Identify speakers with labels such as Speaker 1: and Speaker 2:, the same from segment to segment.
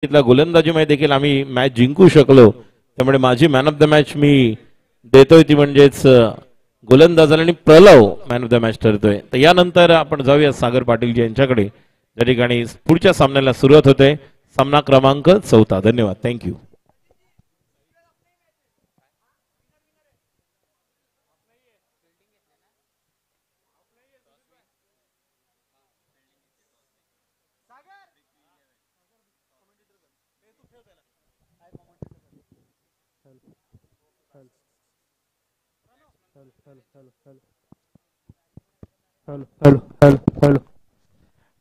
Speaker 1: तिथला गोलंदाजीमध्ये देखील आम्ही मॅच जिंकू शकलो. त्यामुळे माझी मॅन ऑफ द मॅच मी देतोय ती म्हणजेच गोलंदाजाला आणि प्रलव मॅन ऑफ द मॅच ठरतोय. तर यानंतर आपण जाऊया सागर पाटील यांच्याकडे ज्या ठिकाणी पुढच्या सामन्याला सुरुवात होते. सामना क्रमांक 14. धन्यवाद. थँक्यू.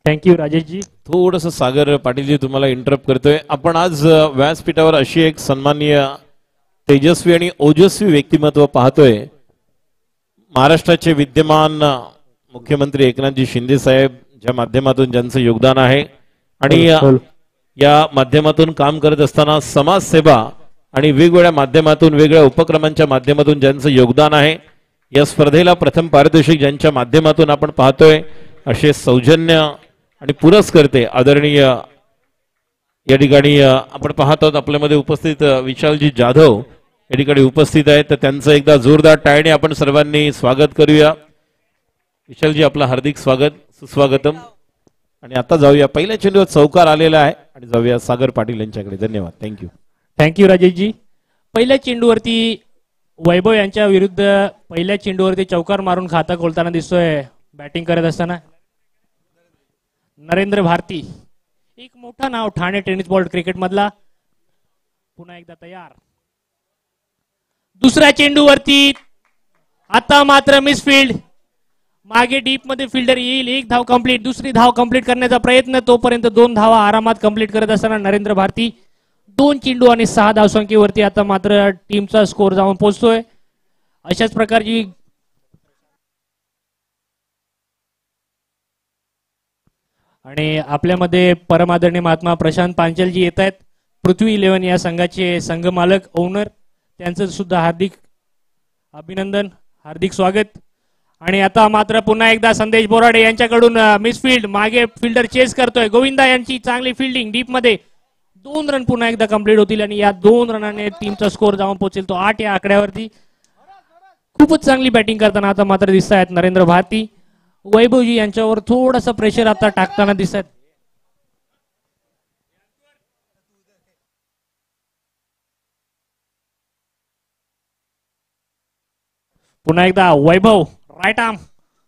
Speaker 2: थँक्यू राजेश जी.
Speaker 1: थोडस सागर पाटील जी तुम्हाला इंटरप्ट करतोय. आपण आज व्यासपीठावर अशी एक सन्माननीय तेजस्वी आणि ओजस्वी व्यक्तिमत्व पाहतोय. महाराष्ट्राचे विद्यमान मुख्यमंत्री एकनाथजी शिंदे साहेब ज्या माध्यमातून ज्यांचं योगदान आहे आणि या माध्यमातून काम करत असताना समाजसेवा आणि वेगवेगळ्या माध्यमातून वेगवेगळ्या उपक्रमांच्या माध्यमातून ज्यांचं योगदान आहे. या स्पर्धेला प्रथम पारितोषिक ज्यांच्या माध्यमातून आपण पाहतोय असे सौजन्य आणि पुरस्कर्ते आदरणीय या ठिकाणी आपण पाहत आहोत आपल्यामध्ये उपस्थित विशालजी जाधव या ठिकाणी उपस्थित आहेत. तर त्यांचं एकदा जोरदार टाळ्याने आपण सर्वांनी स्वागत करूया. विशालजी आपलं हार्दिक स्वागत, सुस्वागतम. आणि आता जाऊया पहिल्या चेंडूवर चौकार आलेला आहे आणि जाऊया सागर पाटील यांच्याकडे. धन्यवाद. थँक्यू.
Speaker 2: थँक्यू राजेश जी. पहिल्या चेंडूवरती वैभव यांच्या विरुद्ध पहिल्या चेंडूवरती चौकार मारून खाता खोलताना दिसतोय. बॅटिंग करत असताना नरेंद्र भारती, एक मोठा नाव ठाणे टेनिस बॉल क्रिकेट मधला, पुन्हा एकदा तयार. दुसऱ्या चेंडूवरती आता मात्र मिसफील्ड. मागे डीप मध्ये फिल्डर येईल. एक धाव कंप्लीट. दुसरी धाव कंप्लीट करण्याचा प्रयत्न, तोपर्यंत 2 धावा आरामात कंप्लीट करत असताना नरेंद्र भारती 2 चेंडू आणि 6 धावसंख्येवरती आता मात्र टीमचा स्कोर जाऊन पोहोचतोय. अशाच प्रकारची आणि आपल्यामध्ये परमादरणीय महात्मा प्रशांत पांचालजी येत आहेत. पृथ्वी 11 या संघाचे संघ मालक, ओनर, त्यांचं सुद्धा हार्दिक अभिनंदन, हार्दिक स्वागत. आणि आता मात्र पुन्हा एकदा संदेश बोराडे यांच्याकडून मिसफील्ड. मागे फिल्डर चेस करतोय. गोविंदा यांची चांगली फिल्डिंग. डीप मध्ये 2 रन पुन्हा एकदा कंप्लीट होतील आणि या 2 रनाने टीमचा स्कोर जाऊन पोहोचेल तो 8 या आकड्यावरती. खूपच चांगली बॅटिंग करताना आता मात्र दिसत आहेत नरेंद्र भारती. वैभवजी यांच्यावर थोडंसं प्रेशर आता टाकताना दिसत आहेत. पुन्हा एकदा Vaibhav, right arm,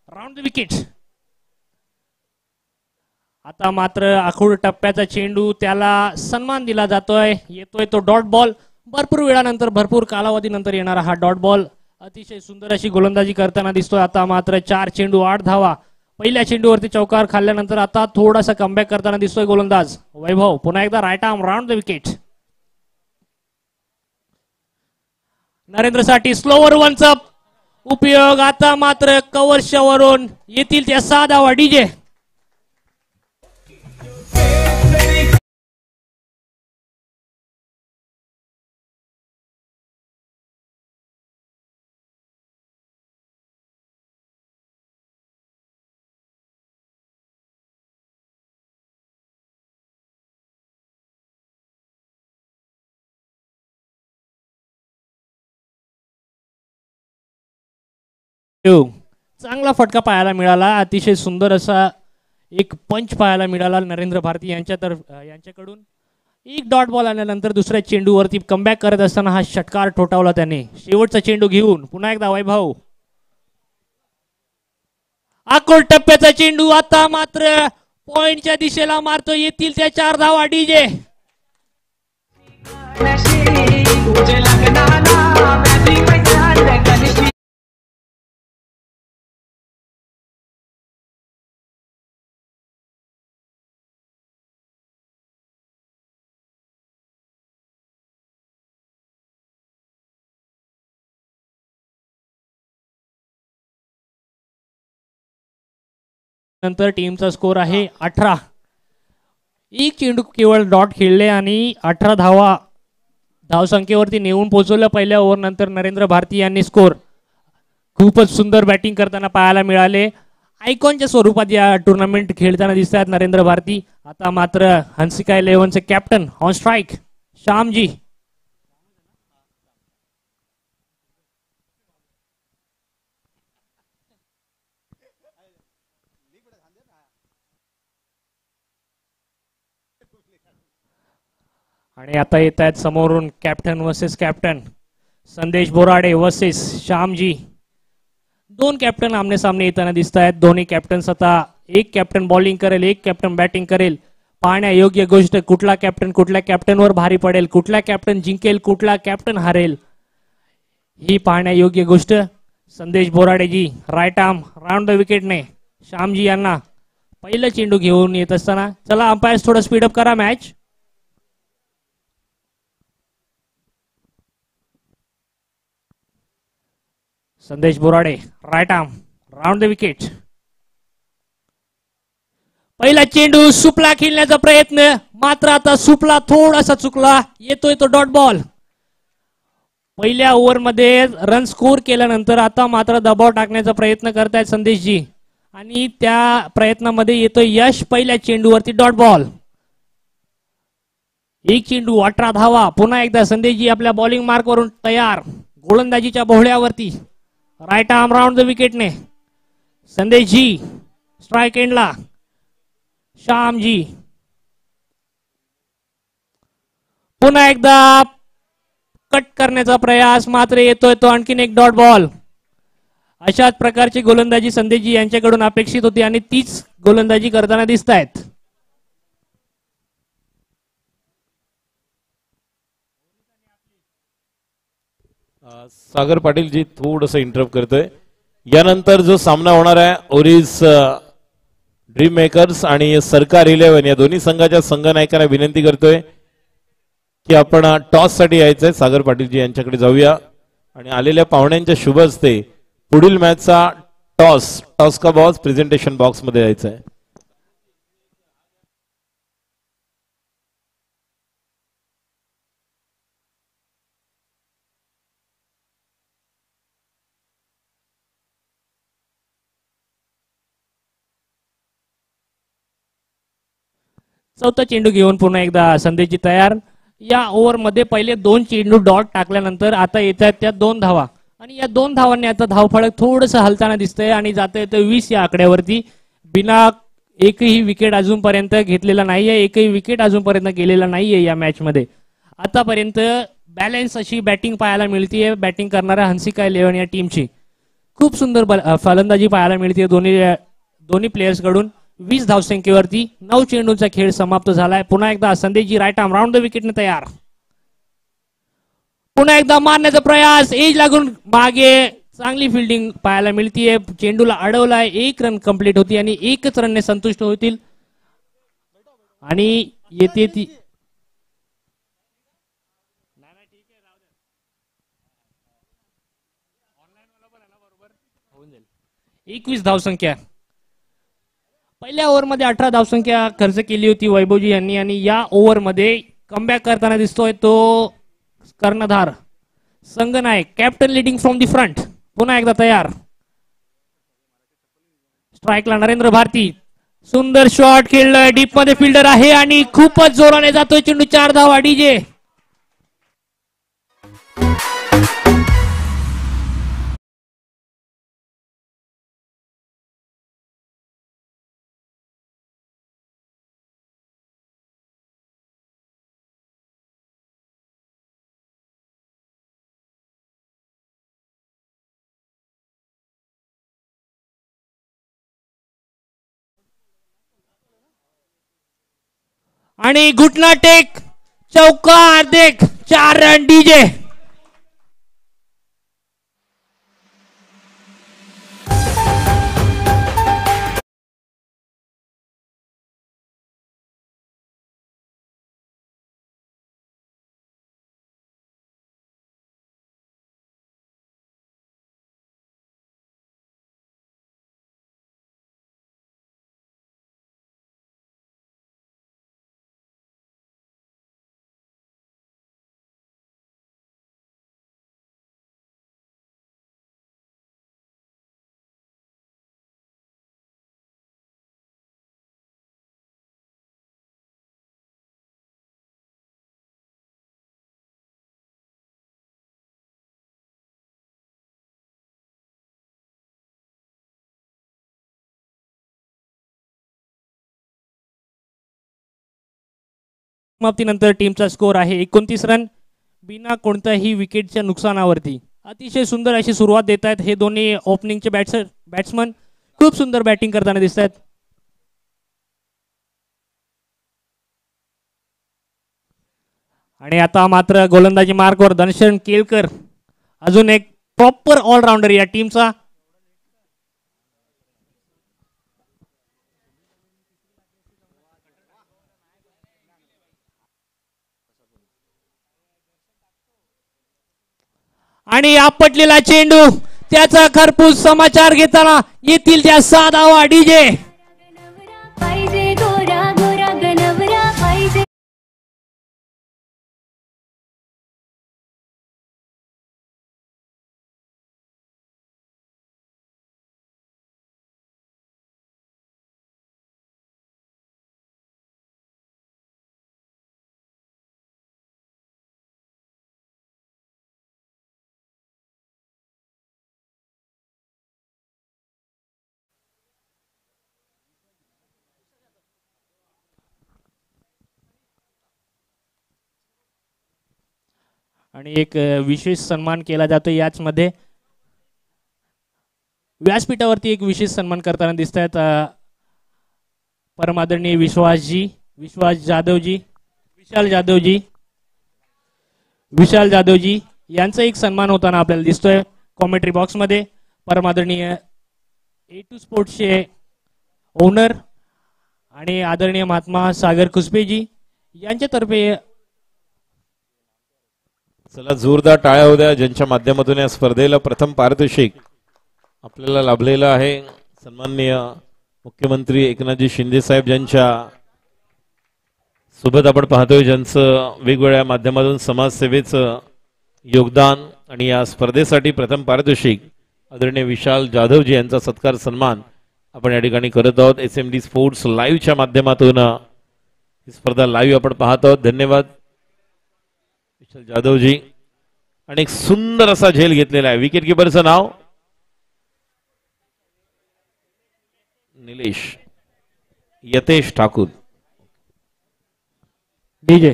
Speaker 2: round the wicket. आता मात्र आखूड टप्प्याचा चेंडू, त्याला सन्मान दिला जातोय. येतोय तो डॉट बॉल. भरपूर वेळानंतर, भरपूर कालावधीनंतर येणारा हा डॉट बॉल. अतिशय सुंदर अशी गोलंदाजी करताना दिसतोय. आता मात्र 4 चेंडू 8 धावा. पहिल्या चेंडूवरती चौकार खाल्ल्यानंतर आता थोडासा कमबॅक करताना दिसतोय गोलंदाज वैभव. पुन्हा एकदा right arm, round the wicket. नरेंद्रसाठी स्लोवर वनचा उपयोग. आता मात्र कव्हरच्या वरून येतील त्या 6 धावा. डीजे चांगला फटका पाहायला मिळाला. अतिशय सुंदर असा एक पंच पाहायला मिळाला नरेंद्र भारती यांच्याकडून. एक डॉट बॉल आल्यानंतर दुसऱ्या चेंडूवरती कमबॅक करत असताना हा षटकार ठोठावला त्याने. शेवटचा चेंडू घेऊन पुन्हा एकदा वैभव. आकोल टप्प्याचा चेंडू. आता मात्र पॉइंटच्या दिशेला मारतो. येतील त्या 4 धावा. डीजे नंतर टीमचा स्कोर आहे 18. एक चेंडू केवळ डॉट खेळले आणि 18 धावा धावसंख्येवरती नेऊन पोहोचवलं पहिल्या ओव्हर नंतर नरेंद्र भारती यांनी स्कोर. खूपच सुंदर बॅटिंग करताना पाहायला मिळाले. आयकॉनच्या स्वरूपात या टुर्नामेंट खेळताना दिसतात नरेंद्र भारती. आता मात्र हंसिका 11 चे कॅप्टन ऑन स्ट्राइक श्यामजी. आणि आता येत आहेत समोरून कॅप्टन वर्सेस कॅप्टन संदेश बोराडे वर्सेस श्यामजी. दोन कॅप्टन आमने सामने येताना दिसत आहेत. दोन्ही कॅप्टन्स आता एक कॅप्टन बॉलिंग करेल एक कॅप्टन बॅटिंग करेल. पाहण्या योग्य गोष्ट कुठला कॅप्टन कुठल्या कॅप्टनवर भारी पडेल, कुठला कॅप्टन जिंकेल कुठला कॅप्टन हारेल ही पाहण्या योग्य गोष्ट. संदेश बोराडेजी राईट आर्म राऊंड द विकेटने श्यामजी यांना पहिला चेंडू घेऊन येत असताना. चला अंपायर्स थोडं स्पीडअप करा match. Sandesh Borade right arm round the wicket. पहिला चेंडू सुपला खेळण्याचा प्रयत्न मात्र आता सुपला थोडासा चुकला. येतोय तो डॉट बॉल. पहिल्या ओव्हरमध्ये रन स्कोर केल्यानंतर आता मात्र दबाव टाकण्याचा प्रयत्न करतायत संदेशजी आणि त्या प्रयत्नामध्ये येतोय यश. पहिल्या चेंडूवरती डॉट बॉल. एक चेंडू 18 धावा. पुन्हा एकदा संदेशजी आपल्या बॉलिंग मार्क वरून तयार गोलंदाजीच्या बोहळ्यावरती. राईट आर्म राऊंड द विकेटने संदेशजी स्ट्राइक एंडला श्यामजी. पुन्हा एकदा कट करण्याचा प्रयास मात्र येतोय तो आणखीन एक डॉट बॉल. अशाच प्रकारची गोलंदाजी संदेशजी यांच्याकडून अपेक्षित होती आणि तीच गोलंदाजी करताना दिसत आहेत.
Speaker 1: सागर पाटील जी थोडस इंटरप्ट करतोय. यानंतर जो सामना होणार आहे ओरिस ड्रीम मेकर्स आणि सरकार 11 या दोन्ही संघाच्या संघनायकांना विनंती करतोय की आपण टॉस साठी यायचंय. सागर पाटीलजी यांच्याकडे जाऊया आणि आलेल्या पाहुण्यांच्या शुभ हस्ते पुढील मॅचचा टॉस का बॉस प्रेझेंटेशन बॉक्स मध्ये यायचं आहे.
Speaker 2: चौथा चेंडू घेऊन पुन्हा एकदा संदेशजी तयार. या ओव्हर मध्ये पहिले 2 चेंडू डॉट टाकल्यानंतर आता येत आहेत त्या 2 धावा आणि या 2 धावांनी आता धावफलक थोडस हलताना दिसतंय आणि जाता येतं 20 या आकड्यावरती. बिना एकही विकेट अजूनपर्यंत घेतलेला नाहीये, एकही विकेट अजूनपर्यंत गेलेला नाहीये या मॅच मध्ये. आतापर्यंत बॅलन्स अशी बॅटिंग पाहायला मिळतीये बॅटिंग करणाऱ्या हंसिका 11 या टीमची. खूप सुंदर फलंदाजी पाहायला मिळते दोन्ही प्लेयर्स कडून. 20 धावसंख्येवरती 9 चेंडूंचा खेळ समाप्त झालाय. पुन्हा एकदा संदेशजी राईट आर्म राऊंड द विकेटने तयार. पुन्हा एकदा मारण्याचा प्रयास एज लागून मागे चांगली फिल्डिंग पाहायला मिळतीये. चेंडूला अडवलाय. 1 रन कंप्लीट होती आणि 1च रनने संतुष्ट होतील आणि येते ती 21 धावसंख्या. पहिल्या ओव्हरमध्ये 18 धावसंख्या खर्च केली होती वैभवजी यांनी आणि या ओव्हरमध्ये कमबॅक करताना दिसतोय तो कर्णधार संघनायक captain leading from the front. पुन्हा एकदा तयार. स्ट्राइकला नरेंद्र भारती. सुंदर शॉट खेळलाय. डीप मध्ये फिल्डर आहे आणि खूपच जोराने जातोय चेंडू. 4 धावा. डीजे आणि घुटना टेक चौका हार्दिक 4 रन. डीजे समाप्तीनंतर टीमचा स्कोर आहे 29 रन बिना कोणत्याही विकेटच्या नुकसानावरती. अतिशय सुंदर अशी सुरुवात देत आहेत हे दोन्ही ओपनिंगचे बॅट्समन. खूप सुंदर बॅटिंग करताना दिसत आहेत. आणि आता मात्र गोलंदाजी मार्कवर दर्शन केळकर, अजून एक प्रॉपर ऑलराऊंडर या टीमचा. आणि आपटलेला चेंडू, त्याचा खरपूस समाचार घेताना येथील त्या 6 धावा डीजे. आणि एक विशेष सन्मान केला जातो याच मध्ये. व्यासपीठावरती एक विशेष सन्मान करताना दिसत आहेत परमादरणीय विश्वास जाधवजी, विशाल जाधवजी यांचा एक सन्मान होताना आपल्याला दिसतोय कॉमेंट्री बॉक्स मध्ये. परमादरणीय A2 स्पोर्ट्सचे ओनर आणि आदरणीय महात्मा सागर कुसपेजी यांच्यातर्फे.
Speaker 1: चला जोरदार टाळ्या होऊ द्या ज्यांच्या माध्यमातून या स्पर्धेला प्रथम पारितोषिक आपल्याला लाभलेलं आहे. सन्माननीय मुख्यमंत्री एकनाथजी शिंदे साहेब ज्यांच्या सोबत आपण पाहतोय, ज्यांचं वेगवेगळ्या माध्यमातून समाजसेवेचं योगदान आणि या स्पर्धेसाठी प्रथम पारितोषिक आदरणीय विशाल जाधवजी यांचा सत्कार सन्मान आपण या ठिकाणी करत आहोत. SMD स्पोर्ट्स लाईव्हच्या माध्यमातून ही स्पर्धा लाईव्ह आपण पाहत आहोत. धन्यवाद विशाल जाधवजी. आणि एक सुंदर असा झेल घेतलेला आहे. विकेट किपरचं नाव निलेश यतेश ठाकूर.
Speaker 2: डीजे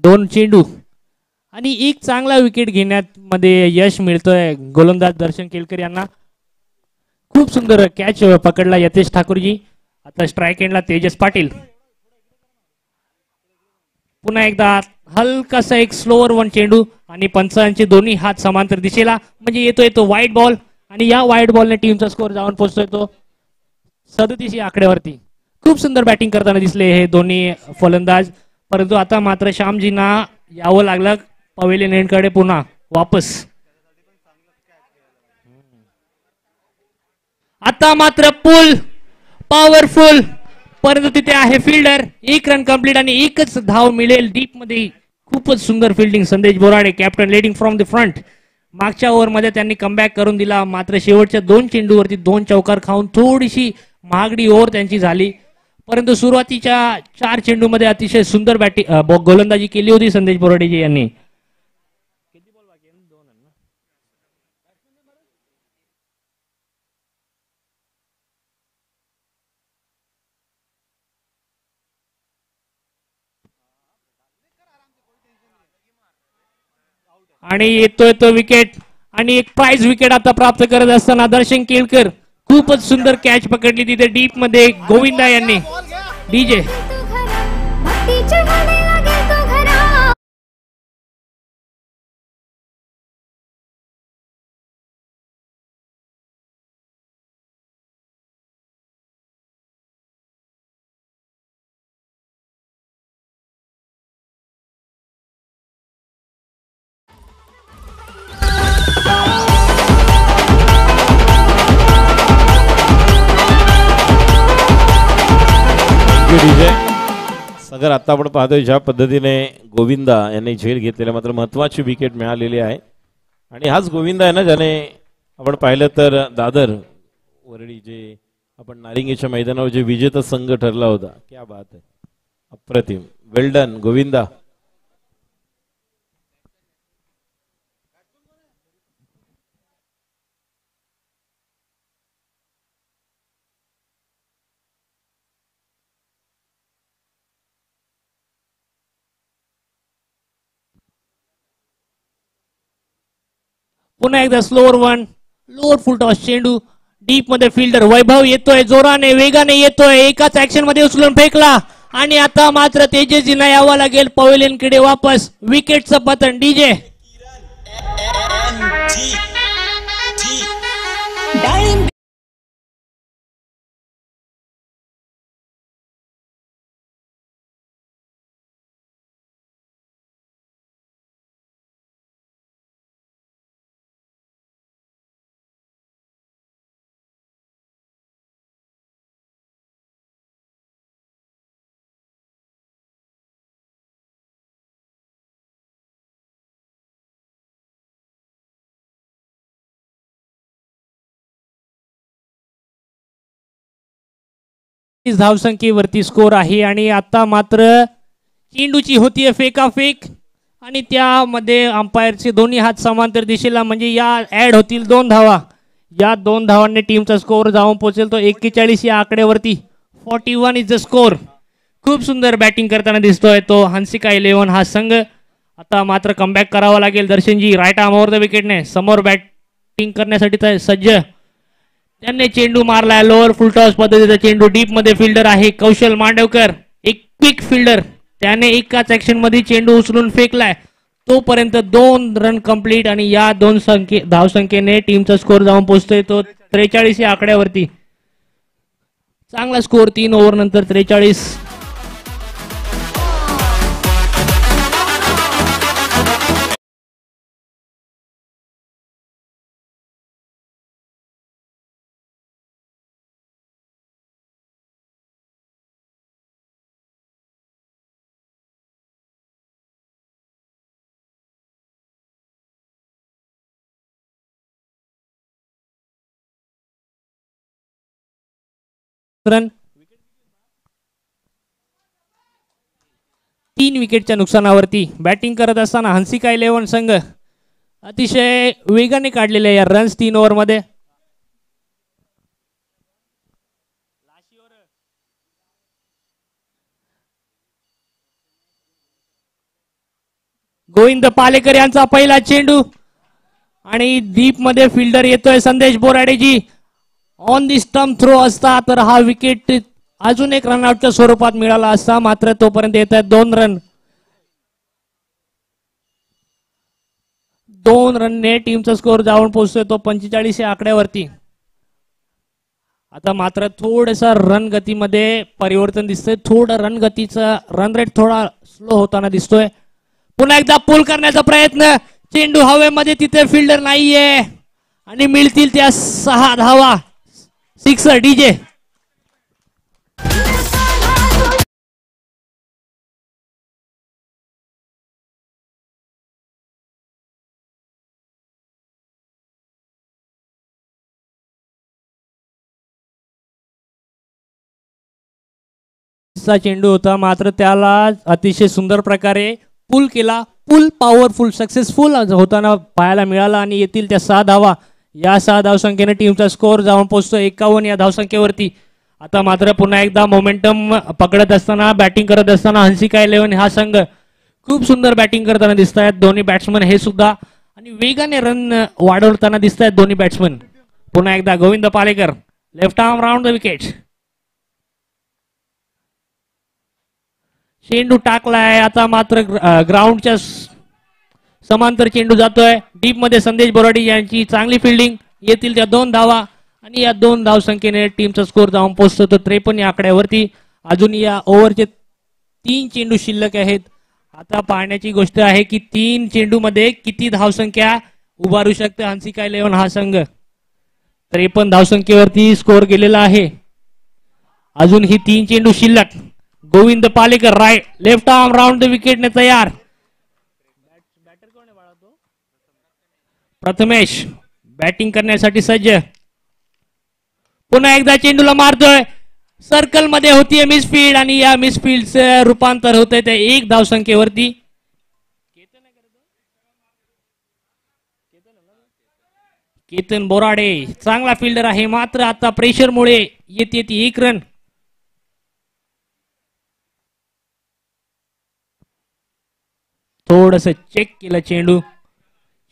Speaker 2: दोन चेंडू आणि एक चांगला विकेट घेण्यात मध्ये यश मिळतोय गोलंदाज दर्शन केळकर यांना. खूप सुंदर कॅच पकडला यतेश ठाकूरजी. आता स्ट्राइक एंडला तेजस पाटील. पुन्हा एकदा हलकासा एक स्लोअर वन चेंडू आणि पंचांचे दोन्ही हात समांतर दिशेला, म्हणजे येतोय तो वाईट बॉल आणि या वाईट बॉलने टीमचा स्कोर जाऊन पोहोचतोय तो 37 या आकड्यावरती. खूप सुंदर बॅटिंग करताना दिसले हे दोन्ही फलंदाज. परंतु आता मात्र श्यामजींना यावं लागलं पवेलियन एंडकडे पुन्हा वापस. आता मात्र पुल पॉवरफुल, परंतु तिथे आहे फिल्डर. 1 रन कंप्लीट आणि एकच धाव मिळेल डीप मध्ये. खूपच सुंदर फिल्डिंग संदेश Borade, captain leading from the front. मागच्या ओव्हरमध्ये त्यांनी कमबॅक करून दिला, मात्र शेवटच्या 2 चेंडूवरती 2 चौकार खाऊन थोडीशी महागडी ओव्हर त्यांची झाली. परंतु सुरुवातीच्या 4 चेंडूमध्ये अतिशय सुंदर बॅटिंग गोलंदाजी केली होती संदेश बोराडेजी यांनी. आणि येतोय तो विकेट आणि एक प्राइज विकेट आता प्राप्त करत असताना दर्शन केळकर. खूपच सुंदर कॅच पकडली तिथे डीप मध्ये गोविंदा यांनी. डीजे
Speaker 1: डीजे सगर आता आपण पाहतोय ज्या पद्धतीने गोविंदा यांनी झेल घेतलेल्या मात्र महत्वाची विकेट मिळालेली आहे आणि हाच गोविंदा आहे ना ज्याने आपण पाहिलं तर दादर वरळी जे आपण नारिंगीच्या मैदानावर जे विजेता संघ ठरला होता क्या बात आहे अप्रतिम वेल डन गोविंदा
Speaker 2: पुन्हा एकदा स्लोअर वन लोअर फुल टॉस चेंडू डीप मध्ये फिल्डर वैभव येतोय जोराने वेगाने येतोय एकाच ऍक्शन मध्ये उचलून फेकला आणि आता मात्र तेजस्वीना यावं लागेल पवेलियन कडे वापस विकेटचं पतन डीजे धावसंख्येवरती स्कोर आहे आणि आता मात्र चेंडूची होतीये फेकाफेक आणि त्यामध्ये अंपायरचे दोन्ही हात समांतर दिशेला म्हणजे या ऍड होतील 2 धावा या 2 धावांनी टीमचा स्कोर जाऊन पोहोचेल तो 41 या आकड्यावरती 41 इज द स्कोर खूप सुंदर बॅटिंग करताना दिसतोय तो हंसिका 11 हा संघ आता मात्र कमबॅक करावा लागेल दर्शनजी राईट आर्म ओव्हर द विकेटने समोर बॅटिंग करण्यासाठी सज्ज त्यांनी चेंडू मारलाय लोअर फुल टॉस पद्धतीचा चेंडू डीप मध्ये फिल्डर आहे कौशल मांडवकर एक क्विक फिल्डर त्याने एकाच ऍक्शन मध्ये चेंडू उचलून फेकलाय तोपर्यंत 2 रन कंप्लीट आणि या 2 धावसंख्येने टीमचा स्कोर जाऊन पोहोचतोय तो 43 या आकड्यावरती चांगला स्कोर 3 ओव्हर नंतर 43 रन 3 विकेटच्या नुकसानावरती बॅटिंग करत असताना हंसिका 11 संघ अतिशय वेगाने काढलेले या रन्स 3 ओव्हर मध्ये गोविंद पालेकर यांचा पहिला चेंडू आणि डीप मध्ये फिल्डर येतोय संदेश बोराडेजी ऑन दी स्टंप थ्रो असता तर हा विकेट अजून एक रनआउटच्या स्वरूपात मिळाला असता मात्र तोपर्यंत येत आहेत 2 रन 2 रनने टीमचा स्कोर जाऊन पोहोचतोय तो 45 या आकड्यावरती आता मात्र थोडसा रन गतीमध्ये परिवर्तन दिसतंय थोडं रन गतीचा रन रेट थोडा स्लो होताना दिसतोय पुन्हा एकदा पुल करण्याचा प्रयत्न चेंडू हवेमध्ये तिथे फिल्डर नाहीये आणि मिळतील त्या 6 धावा 6 डीजे चेंडू होता मात्र त्याला अतिशय सुंदर प्रकारे पुल केला पुल पॉवरफुल सक्सेसफुल होताना पाहायला मिळाला आणि येतील त्या 6 धावा या 6 धावसंख्येने टीमचा स्कोर जाऊन पोहोचतो 51 या धावसंख्येवरती आता मात्र पुन्हा एकदा मोमेंटम पकडत असताना बॅटिंग करत असताना हंसिका 11 हा संघ खूप सुंदर बॅटिंग करताना दिसत आहेत दोन्ही बॅट्समन हे सुद्धा आणि वेगाने रन वाढवताना दिसत आहेत दोन्ही बॅट्समन पुन्हा एकदा Govind Palekar left arm round the wicket चेंडू टाकलाय आता मात्र ग्राउंडच्या समांतर चेंडू जातोय डीप मध्ये संदेश बोराडे यांची चांगली फिल्डिंग येतील त्या 2 धावा आणि या 2 धावसंख्येने टीमचा स्कोर जाऊन पोहोचतो तो 53 या आकड्यावरती अजून या ओव्हरचे 3 चेंडू शिल्लक आहेत आता पाहण्याची गोष्ट आहे की 3 चेंडू मध्ये किती धावसंख्या उभारू शकते हंसिका 11 हा संघ 53 धावसंख्येवरती स्कोर गेलेला आहे अजून ही 3 चेंडू शिल्लक Govind Palekar right left arm round the विकेटने तयार. प्रथमेश बॅटिंग करण्यासाठी सज्ज. पुन्हा एकदा चेंडूला मारतोय. सर्कल मध्ये होतीये मिसफील्ड आणि या मिसफील्डचं रूपांतर होतंय त्या एक धावसंख्येवरती. केतन बोराडे चांगला फिल्डर आहे मात्र आता प्रेशरमुळे येते ती एक रन. थोडस चेक केलं चेंडू.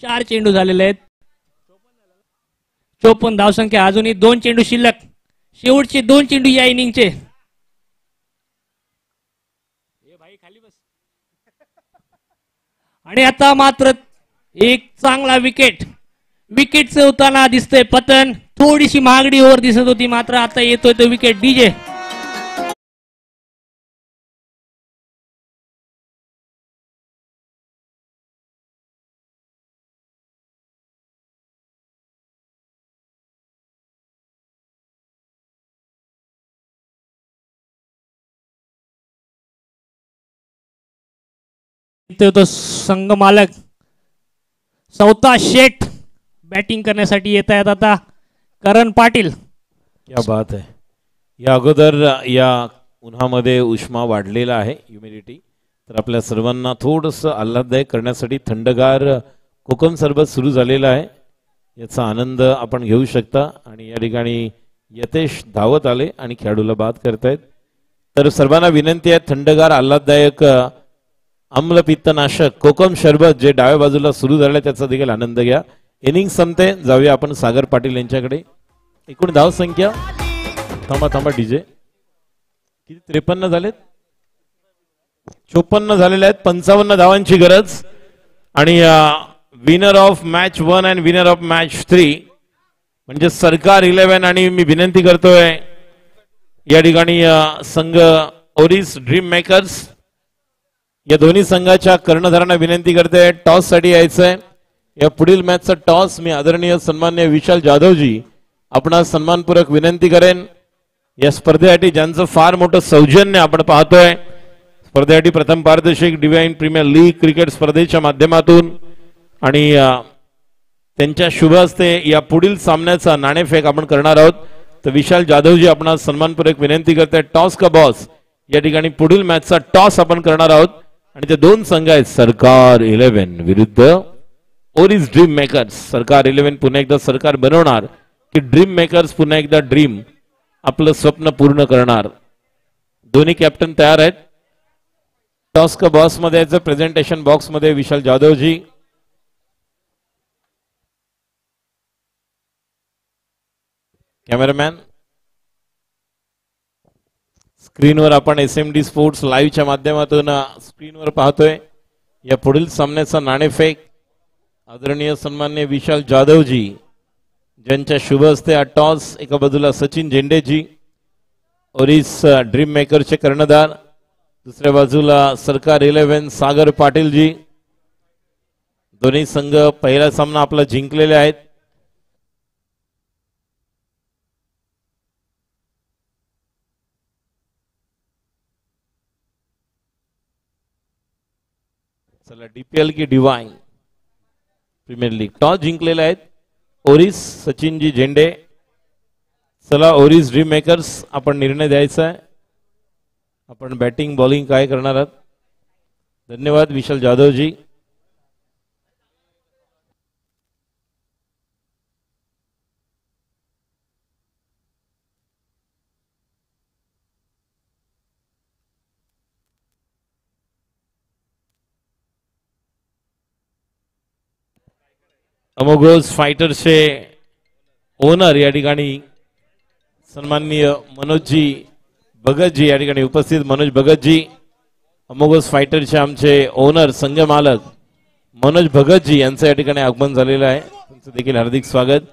Speaker 2: 4 चेंडू झालेले आहेत. 54 धावसंख्या अजूनही 2 चेंडू शिल्लक. शेवटचे 2 चेंडू या इनिंगचे. आणि आता मात्र एक चांगला विकेट. विकेट होताना दिसतंय पतन. थोडीशी महागडी ओव्हर दिसत होती मात्र आता येतोय तो विकेट. डीजे तो संघ मालक सौता शेठ बॅटिंग करण्यासाठी येत आहेत आता. करण पाटील.
Speaker 1: क्या बात आहे. या अगोदर या उन्हामध्ये उष्मा वाढलेला आहे ह्युमिडिटी. तर आपल्या सर्वांना थोडंसं आल्हाददायक करण्यासाठी थंडगार कोकम सरबत सुरू झालेला आहे. याचा आनंद आपण घेऊ शकता. आणि या ठिकाणी यतेश धावत आले आणि खेळाडूला बाद करतायत. तर सर्वांना विनंती आहे थंडगार आल्हाददायक आम्लपित्तनाशक कोकम शरबत जे डाव्या बाजूला सुरू झालं त्याचा देखील आनंद घ्या. इनिंग संपते. जाऊया आपण सागर पाटील यांच्याकडे. एकूण धाव संख्या थांबा डीजे किती 53 झालेत. 54 झालेले आहेत. 55 धावांची गरज. आणि winner of match 1 and winner of match 3 म्हणजे सरकार 11. आणि मी विनंती करतोय या ठिकाणी संघ ओरिस ड्रीम मेकर्स या दोन्ही संघाच्या कर्णधारांना विनंती करते टॉस साठी यायचंय. या पुढील मॅचचा टॉस मी आदरणीय सन्मान्य विशाल जाधवजी आपणास सन्मानपूर्वक विनंती करेन. या स्पर्धेसाठी ज्यांचं फार मोठं सौजन्य आपण पाहतोय. स्पर्धेसाठी प्रथम पारितोषिक डिवाइन प्रीमियर लीग क्रिकेट स्पर्धेच्या माध्यमातून आणि त्यांच्या शुभ हस्ते या पुढील सामन्याचा नाणेफेक आपण करणार आहोत. तर विशाल जाधवजी आपणास सन्मानपूर्वक विनंती करते टॉस का बॉस या ठिकाणी पुढील मॅचचा टॉस आपण करणार आहोत. आणि ते दोन संघ आहेत सरकार 11 विरुद्ध ओरिस ड्रीम मेकर्स. सरकार 11 पुन्हा एकदा सरकार बनवणार की ड्रीम मेकर्स पुन्हा एकदा ड्रीम आपलं स्वप्न पूर्ण करणार. दोन्ही कॅप्टन तयार आहेत. टॉस का बॉस मध्ये याचं प्रेझेंटेशन बॉक्स मध्ये विशाल जाधवजी. कॅमेरामॅन स्क्रीनवर आपण SMD स्पोर्ट्स लाईव्हच्या माध्यमातून स्क्रीनवर पाहतोय. या पुढील सामन्याचा नाणेफेक आदरणीय सन्मान्य विशाल जाधवजी ज्यांच्या शुभ हस्ते हा टॉस. एका बाजूला सचिन झेंडेजी ओरिस ड्रीम मेकरचे कर्णधार. दुसऱ्या बाजूला सरकार 11 सागर पाटीलजी. दोन्ही संघ पहिला सामना आपला जिंकलेले आहेत. चला DPL की डिवाइन प्रीमियर लीग टॉस जिंकलेले आहेत ओरिस सचिनजी झेंडे. चला ओरिस ड्रीम मेकर्स आपण निर्णय द्यायचा आहे. आपण बॅटिंग बॉलिंग काय करणार आहात. धन्यवाद विशाल जाधवजी. अमोघोस फायटर्सचे ओनर या ठिकाणी सन्माननीय मनोजजी भगतजी या ठिकाणी उपस्थित. मनोज भगतजी अमोघोस फायटरचे आमचे ओनर संघ मालक मनोज भगतजी यांचं या ठिकाणी आगमन झालेलं आहे. त्यांचं देखील हार्दिक स्वागत.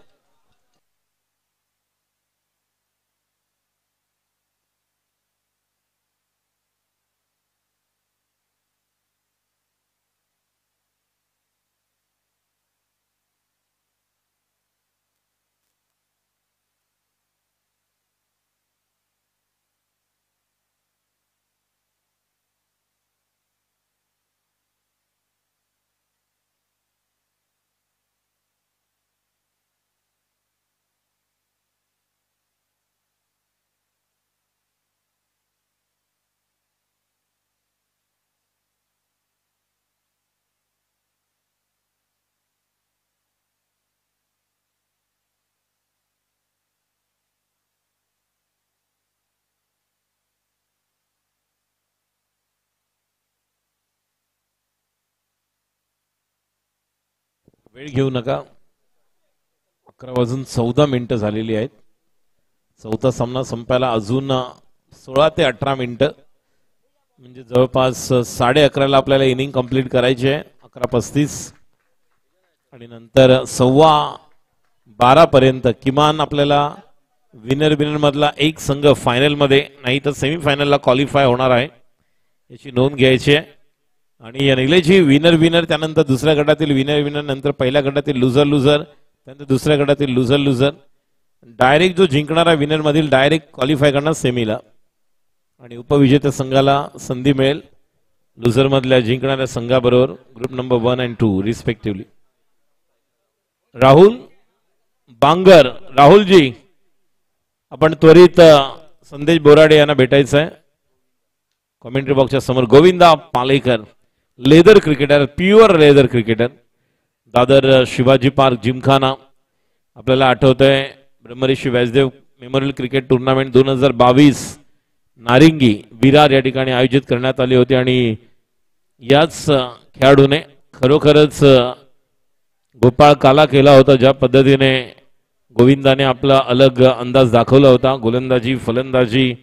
Speaker 1: वेळ घेऊ नका. 11:14 झालेली आहेत. चौथा सामना संपायला अजून 16 ते 18 मिनिटं, म्हणजे जवळपास 11:30 आपल्याला इनिंग कंप्लीट करायची आहे. 11:35 आणि नंतर 12:15 पर्यंत किमान आपल्याला विनर मधला एक संघ फायनल मध्ये नाही तर सेमीफायनलला क्वालिफाय होणार आहे याची नोंद घ्यायची आहे. आणि या निलेची विनर त्यानंतर दुसऱ्या गटातील विनर नंतर पहिल्या गटातील लुझर त्यानंतर दुसऱ्या गटातील लुझर डायरेक्ट जो जिंकणारा विनर मधील डायरेक्ट क्वालिफाय करणार सेमीला आणि उपविजेत्या संघाला संधी मिळेल लुझर मधल्या जिंकणाऱ्या संघाबरोबर ग्रुप नंबर 1 आणि 2 रिस्पेक्टिव्हली. राहुल बांगर, राहुलजी आपण त्वरित संदेश बोराडे यांना भेटायचं आहे. कॉमेंट्री बॉक्सच्या समोर Govinda Palekar, leather cricketer, pure leather cricketer, Dadar Shivaji park Gymkhana. आपल्याला आठवतंय ब्रह्मऋषी व्यासदेव मेमोरियल क्रिकेट टुर्नामेंट 2022 नारिंगी विरार या ठिकाणी आयोजित करण्यात आली होती आणि याच खेळाडूने खरोखरच गोपाळ काला केला होता. ज्या पद्धतीने गोविंदाने आपला अलग अंदाज दाखवला होता, गोलंदाजी फलंदाजी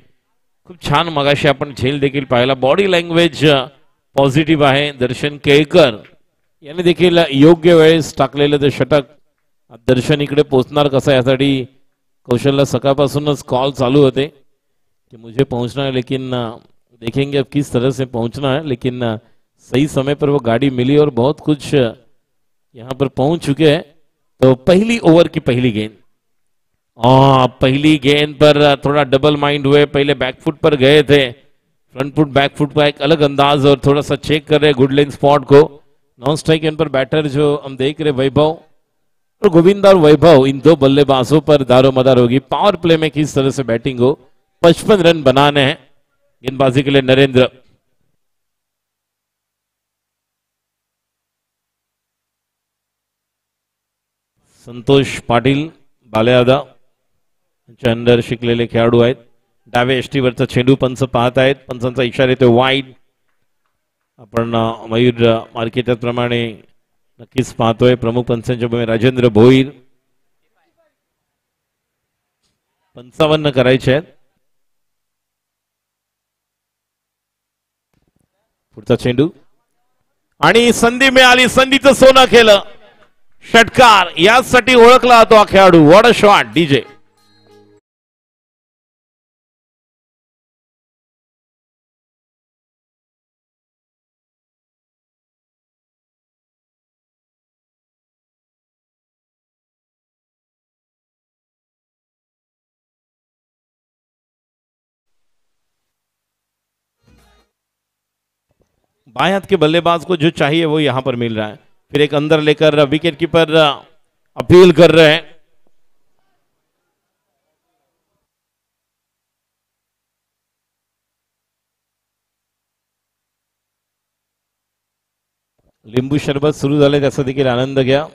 Speaker 1: खूप छान. मगाशी आपण झेल देखील पाहिला. बॉडी लँग्वेज पॉझिटिव्ह आहे. दर्शन केळकर याने देखील योग्य वेळेस टाकलेलं ते षटक. दर्शन इकडे पोहोचणार कसं यासाठी कौशलला सकाळपासूनच कॉल चालू होते कि मुझे पहुंचना है, लेकिन देखेंगे अब किस तरह से पहुंचना है, लेकिन सही समय पर वो गाड़ी मिली और बहुत कुछ यहाँ पर पहुंच चुके हैं. तो पहली ओवर की पहली गेंद, पहली गेंद पर थोड़ा डबल माइंड हुए. पहले बैकफुट पर गए थे, फ्रंट फुट बैक फुट का एक अलग अंदाज और थोड़ा सा चेक कर रहे गुड लेन स्पॉट को. नॉन स्ट्राइक एंड पर बैटर जो हम देख रहे वैभव और गोविंदा और वैभव, इन दो बल्लेबाजों पर दारोमदार होगी. पावर प्ले में किस तरह से बैटिंग हो. 55 रन बनाने हैं गेंदबाजी के लिए नरेंद्र. संतोष पाटील बालेआदा यांच्या अंडर शिकलेले खेळाडू आहेत. डावे एष्टीवरचा चेंडू पंच पाहत आहेत. पंचांचा इशारा येतो वाईड. आपण मयूर मार्केट प्रमाणे नक्कीच पाहतोय. प्रमुख पंचांच्या भूमी राजेंद्र भोईर. 55 करायचे आहेत. पुढचा चेंडू आणि संधी मिळाली. संधीचं सोनं केलं. षटकार यासाठी ओळखला जातो हा खेळाडू. What a shot DJ. बाएं हाथ के बल्लेबाज को जो चाहिए वो यहां पर मिल रहा है. फिर एक अंदर लेकर विकेट कीपर अपील कर रहे हैं. लिंबू शरबत सुरू झाले त्याचा देखील आनंद घ्या.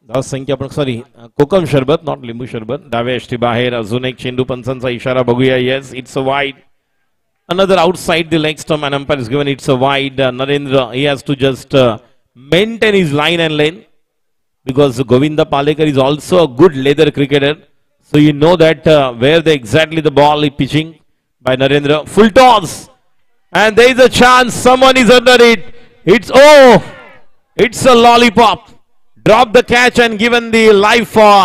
Speaker 1: धाव संख्या पण सॉरी कोकम शरबत नॉट लिंबू शरबत. डाव्या एष्टी बाहेर. अजून एक चेंडू पंचांचा इशारा बघूया. Yes it's a wide. Another outside the leg stump and umpire is given it's a wide. Narendra, he has to just maintain his line and lane because Govinda Palekar is also a good leather cricketer. So you know that where exactly the ball is pitching by Narendra. Full toss and there is a chance someone is under it. It's a lollipop. Drop the catch and given the life for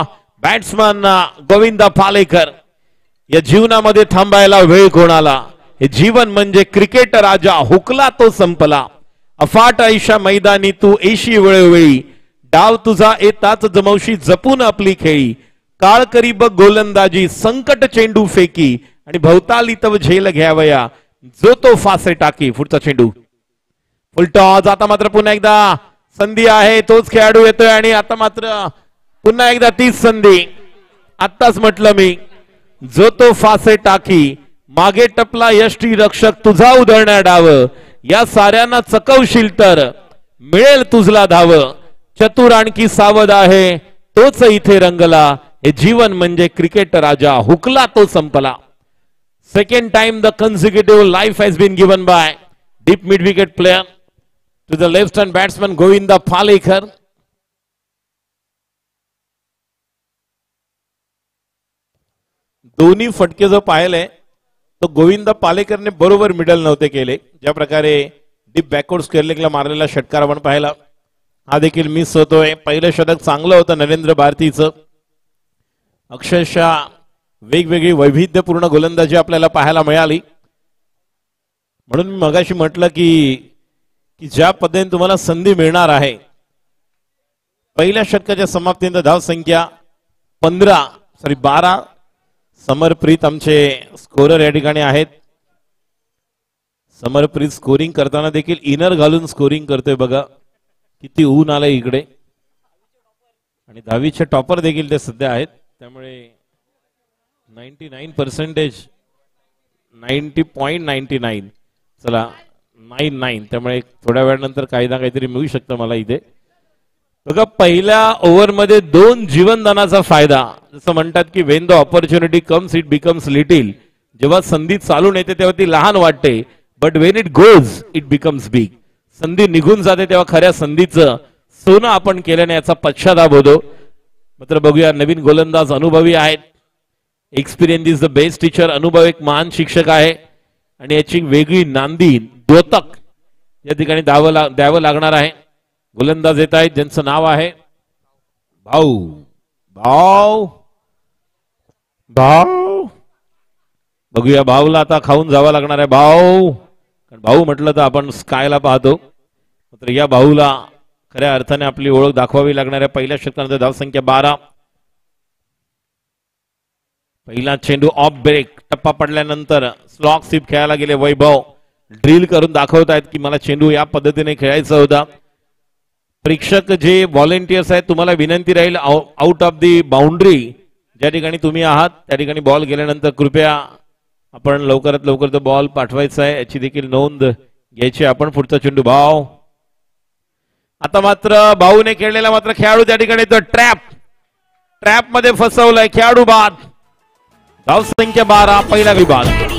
Speaker 1: batsman Govinda Palekar. या जीवनामध्ये थांबायला वेळ कोणाला. हे जीवन म्हणजे cricket राजा हुकला तो संपला. अफाट आयुष्या मैदानी तू एशी वेळोवेळी. डाव तुझा येताच जमवशी जपून आपली खेळी. काळ करी बघ गोलंदाजी संकट चेंडू फेकी आणि भवताली तव झेल घ्यावया जो तो फासे टाकी. पुढचा चेंडू फुल टॉस. आता मात्र पुन्हा एकदा संधी आहे. तोच खेळाडू येतोय आणि आता मात्र पुन्हा एकदा तीच संधी. आत्ताच म्हटलं मी जो तो फासे टाकी. मागे टपला यष्टी रक्षक तुझा उधळण्या डाव. या साऱ्यांना चकवशील तर मिळेल तुझला धाव. चतुर आणखी सावध आहे तोच इथे रंगला. हे जीवन म्हणजे क्रिकेट राजा हुकला तो संपला. Second time the consecutive life has been given by deep mid wicket player to the left hand batsman Govinda Palekar. दोन्ही फटके जो पाहिले तो गोविंद पालेकरने बरोबर मिडल नव्हते केले. ज्या प्रकारे डीप बॅकवर्ड स्क्वेअर लेगला मारलेला षटकार आपण पाहिला, हा देखील मिस होतोय. पहिलं षटक चांगलं होतं नरेंद्र भारतीचं. अक्षरशः वेगवेगळी वैविध्यपूर्ण गोलंदाजी आपल्याला पाहायला मिळाली. म्हणून मी मगाशी म्हटलं की ज्या पद्धतीने तुम्हाला संधी मिळणार आहे, पहिल्या षटकाच्या समाप्तीनंतर धाव संख्या 12. समरप्रीत आमचे स्कोरर या ठिकाणी आहेत. समरप्रीत स्कोरिंग करताना देखील इनर घालून स्कोरिंग करतोय. बघा किती ऊन आलंय इकडे. आणि 10वीचे टॉपर देखील ते सध्या आहेत. त्यामुळे 99% 90.99 चला 99. त्यामुळे थोड्या वेळानंतर काही ना काहीतरी मिळू शकतं मला इथे. बघा पहिल्या ओव्हरमध्ये 2 जीवनदानाचा फायदा. जसं म्हणतात की Wien the opportunity comes it becomes little. जेव्हा संधी चालून येते तेव्हा ती लहान वाटते, but Wien it goes it becomes big. संधी निघून जाते तेव्हा खऱ्या संधीचं सोनं आपण केल्याने याचा पश्चाताप होतो. मात्र बघूया, नवीन गोलंदाज अनुभवी आहेत. Experience is the best teacher. अनुभव एक महान शिक्षक आहे आणि याची वेगळी नांदी द्योतक या ठिकाणी द्यावं लागणार आहे. गोलंदाज येत आहेत ज्यांचं नाव आहे भाऊ. भाऊ भाऊ बघूया, भाऊला आता खाऊन जावं लागणार आहे. भाऊ, कारण भाऊ म्हटलं तर आपण स्कायला पाहतो. मात्र या भाऊला खऱ्या अर्थाने आपली ओळख दाखवावी लागणार आहे. पहिल्या षटकानंतर धाव संख्या 12. पहिला चेंडू ऑफ ब्रेक. टप्पा पडल्यानंतर स्लॉग स्वीप खेळायला गेले वैभव. ड्रिल करून दाखवत आहेत की मला चेंडू या पद्धतीने खेळायचा होता. प्रेक्षक जे व्हॉलेंटियर्स आहेत, तुम्हाला विनंती राहील आउट ऑफ दी बाउंड्री ज्या ठिकाणी तुम्ही आहात त्या ठिकाणी बॉल गेल्यानंतर कृपया आपण लवकरात लवकर तो बॉल पाठवायचा आहे याची देखील नोंद घ्यायची आपण. पुढचा चेंडू भाऊ. आता मात्र भाऊने खेळलेला मात्र खेळाडू त्या ठिकाणी तो ट्रॅप मध्ये फसवलाय. खेळाडू बाद. धाव संख्या 12. पहिला विभाग.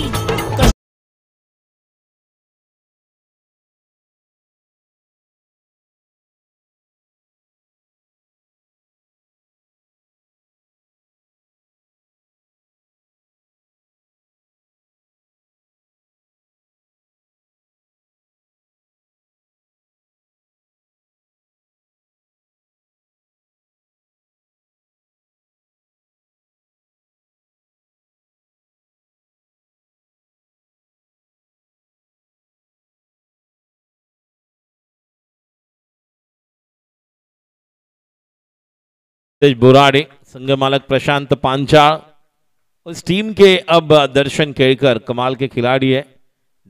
Speaker 1: बोराडे, संघ मालक प्रशांत पांचाल, उस टीम के अब दर्शन केड़कर कमाल के खिलाड़ी है.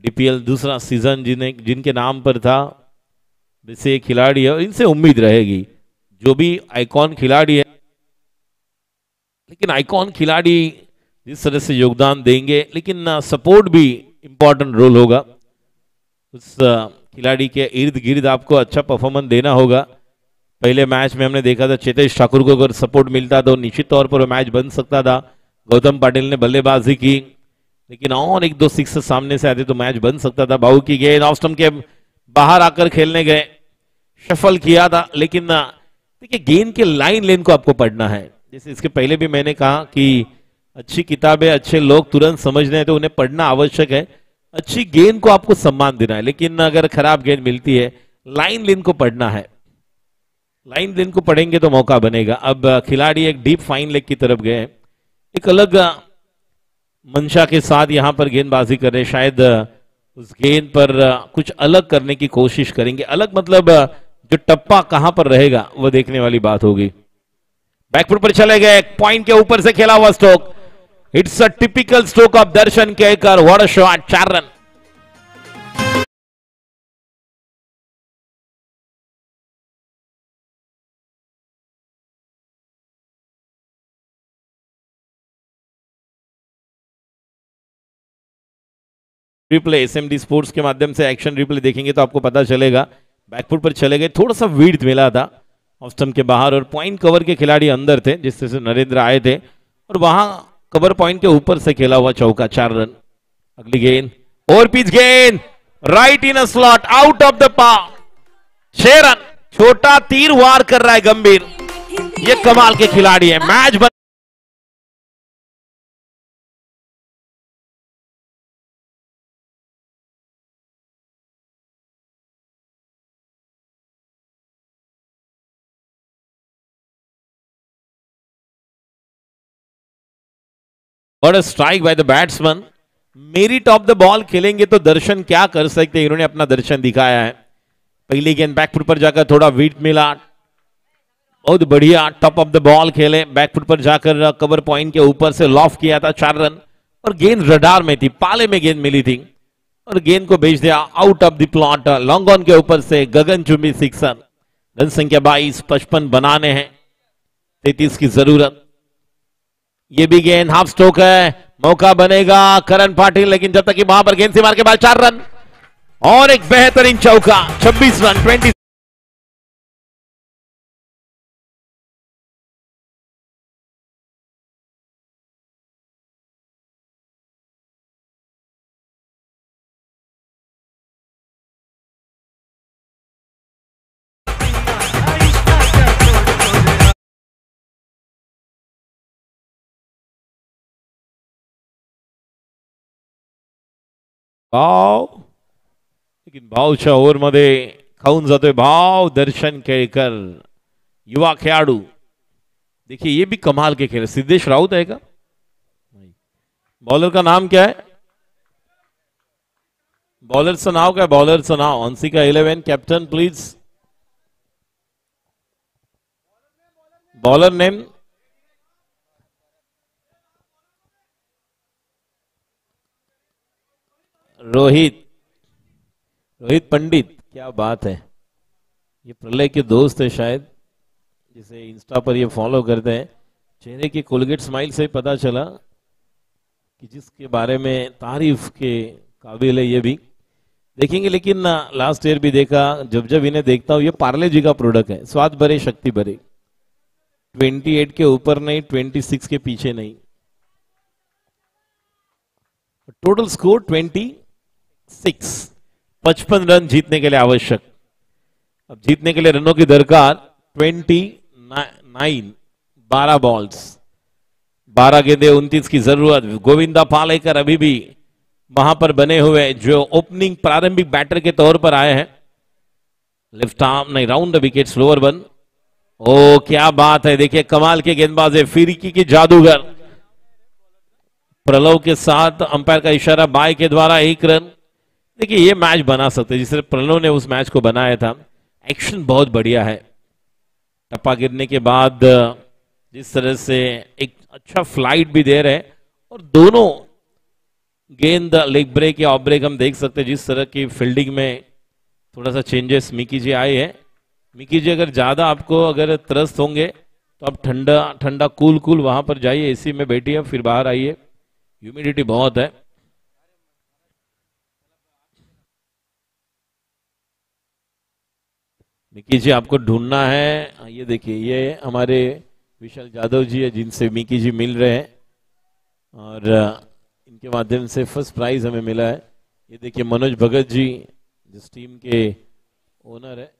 Speaker 1: डीपीएल दूसरा सीजन जिनके नाम पर था, वैसे खिलाड़ी है. इनसे उम्मीद रहेगी. जो भी आइकॉन खिलाड़ी है, लेकिन आइकॉन खिलाड़ी जिस तरह से योगदान देंगे, लेकिन सपोर्ट भी इंपॉर्टेंट रोल होगा. उस खिलाड़ी के इर्द गिर्द आपको अच्छा परफॉर्मेंस देना होगा. पहले मैच में हमने देखा था चेतेश ठाकुर को अगर सपोर्ट मिलता तो निश्चित तौर पर मैच बन सकता था. गौतम पाटिल ने बल्लेबाजी की, लेकिन और 1-2 सिक्स सामने से आते तो मैच बन सकता था. भाऊ की गेंद ऑफ स्टंप के बाहर आकर खेलने गए, शफल किया था, लेकिन देखिए गेंद के लाइन लेन को आपको पढ़ना है. जैसे इसके पहले भी मैंने कहा कि अच्छी किताबें अच्छे लोग तुरंत समझने हैं तो उन्हें पढ़ना आवश्यक है. अच्छी गेंद को आपको सम्मान देना है, लेकिन अगर खराब गेंद मिलती है लाइन लेन को पढ़ना है. लाइन लेन को पढ़ेंगे तो मौका बनेगा. अब खिलाड़ी एक डीप फाइन लेग की तरफ गए, एक अलग मंशा के साथ यहां पर गेंदबाजी कर रहे. शायद उस गेंद पर कुछ अलग करने की कोशिश करेंगे. अलग मतलब जो टप्पा कहां पर रहेगा वो देखने वाली बात होगी. बैकफुट पर चले गए, पॉइंट के ऊपर से खेला हुआ stroke. It's a typical stroke of Darshan Kelkar. What a shot. 4 run. Replay SMD sports के माध्यम से एक्शन रिप्ले देखेंगे तो आपको पता चलेगा. बैकफुट पर चले गए, थोड़ा सा विड्थ मिला था ऑफ स्टंप के बाहर और पॉइंट कवर के खिलाड़ी अंदर थे जिस तरह से नरेंद्र आए थे, और वहां कवर पॉइंट के ऊपर से खेला हुआ चौका. 4 रन. अगली गेंद ओवर पिच गेंद, right in a slot, out of the पार. 6 रन. छोटा तीर वार कर रहा है गंभीर. ये कमाल के खिलाड़ी है. मैच और strike by the batsman. Merit of the ball खेलेंगे तो दर्शन क्या कर सकते हैं, इन्होंने अपना दर्शन दिखाया है। पहली गेंद बैकफुट पर जाकर थोड़ा वेट मिला, बहुत बढ़िया टॉप ऑफ द बॉल खेले, बैकफुट पर जाकर कवर पॉइंट के ऊपर से लॉफ किया था 4 रन, और गेंद रडार में थी, पाले में गेंद मिली थी और गेंद को भेज दिया out of the plot, long on के ऊपर से गगनचुंबी सिक्सर। रन संख्या 22, 55 बनाने हैं, 33 की जरूरत। ये भी गेंद हाफ स्ट्रोक है, मौका बनेगा करण पाटिल, लेकिन जब तक कि वहां पर गेंद से मार के बाद 4 रन और एक बेहतरीन चौका, 26 रन 20। भाव, लेकिन भावच्या ओव्हर मध्ये खाऊन जातोय भाव दर्शन केळकर, युवा खेळाडू। देखिए ये भी कमाल के खेल, सिद्धेश राउत है क्या? बॉलर का नाम क्या है? बॉलरचं नाव काय? बॉलरचं नाव Anshika 11 captain please, bowler name. Rohit, Rohit Pandit, क्या बात है। ये प्रलय के दोस्त है शायद, जिसे इंस्टा पर ये फॉलो करते हैं। चेहरे की कोलगेट स्माइल से पता चला कि जिसके बारे में तारीफ के काबिल है ये भी देखेंगे। लेकिन लास्ट ईयर भी देखा, जब जब इन्हें देखता हूं, ये पार्ले जी का प्रोडक्ट है, स्वाद भरे शक्ति भरे। 28 के ऊपर नहीं, 26 के पीछे नहीं। टोटल स्कोर 26, 55 रन जीतने के लिए आवश्यक। अब जीतने के लिए रनों की दरकार 29, 12 बॉल्स, 12 गेंदे, 29 की जरूरत। गोविंदा पालेकर अभी भी वहां पर बने हुए, जो ओपनिंग प्रारंभिक बैटर के तौर पर आए हैं। लेफ्ट आर्म नहीं, round the wicket, slower one. ओ क्या बात है, देखिए कमाल के गेंदबाज है, फिरकी की जादूगर। प्रलव के साथ अंपायर का इशारा बाय के द्वारा 1 रन। देखिए ये मैच बना सकते, जिस तरह प्रलव ने उस मैच को बनाया था। एक्शन बहुत बढ़िया है, टप्पा गिरने के बाद जिस तरह से एक अच्छा फ्लाइट भी दे रहे हैं, और दोनों गेंद लेग ब्रेक या ऑफ ब्रेक हम देख सकते हैं। जिस तरह की फील्डिंग में थोड़ा सा चेंजेस मिकी जी आए हैं। मिकी जी अगर ज्यादा आपको अगर त्रस्त होंगे तो आप ठंडा ठंडा कूल कूल वहां पर जाइए, एसी में बैठिए, फिर बाहर आइए, ह्यूमिडिटी बहुत है। मिकी जी आपको ढूंढना है। ये देखिए, ये हमारे विशाल जादव जी है, जिनसे मिकी जी मिल रहे हैं, और इनके माध्यम से फर्स्ट प्राइज हमें मिला है। ये देखिए मनोज भगत जी, जिस टीम के ओनर है।